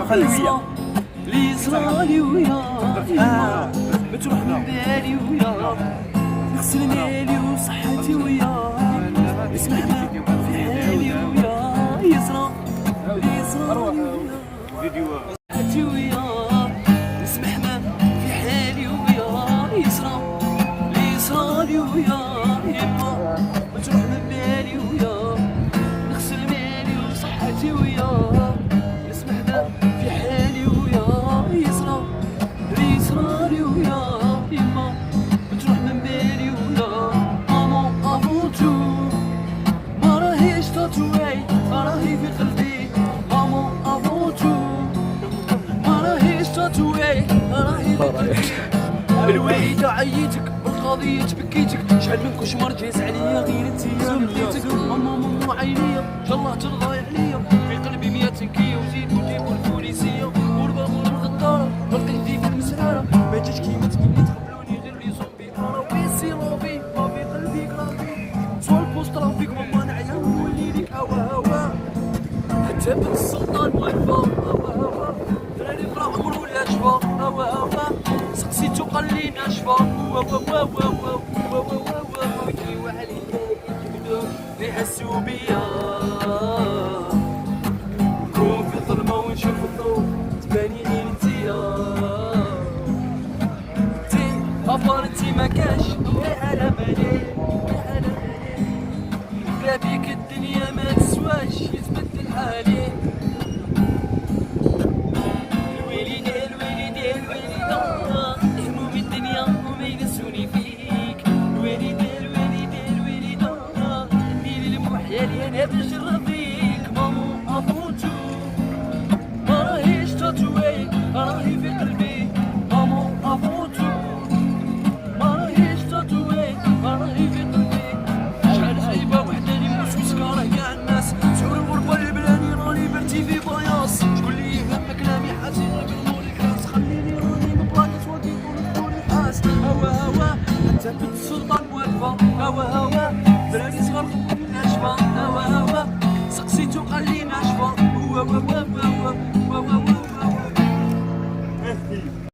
خليزية لي صرالي ويا بتروح من بالي ويا نغسل مالي وصحتي ويا اسمعنا في حالي ويا يسرى لي صرالي ويا صحتي ويا اسمعنا في حالي ويا يسرى لي صرالي ويا يما بتروح من بالي ويا نغسل مالي وصحتي ويا في حالي ويا يسرى لي صرالي ويا يما بتروح من بالي ويا ماما افوتو ما راهيش تاتوي ما راهي في قلبي ماما افوتو ما راهيش تاتوي ما راهي في قلبي الوحيدة عييتك والقضية تبكيتك شحال من كشمر جاز عليا غير انتيا مليتك ماما عينيا ان شاء الله ترضاي عليا في قلبي 100 تنكية وزيد ونجيبو البوليسية والبابا والغدارة والقلب في المسرارة ما جاش كيما تقولي تقبلوني غير لي زومبي انا ويسي لوبي ما في قلبي كرافي سوا البوست رافيك ماما نعيا نولي ليك هوا حتى بن السلطان واقفة هوا دراري فرا عمرو لا شفا هوا سقسيتو قال لي ناشفة كيوا عليا يكبدو يحسو بيا نكون في الظلمة ونشوف الضوء تباني غير انتيا انتي افضل انتي مكاش يا على مالي يا على مالي بلا بيك الدنيا ما تسواش يتبدل حالي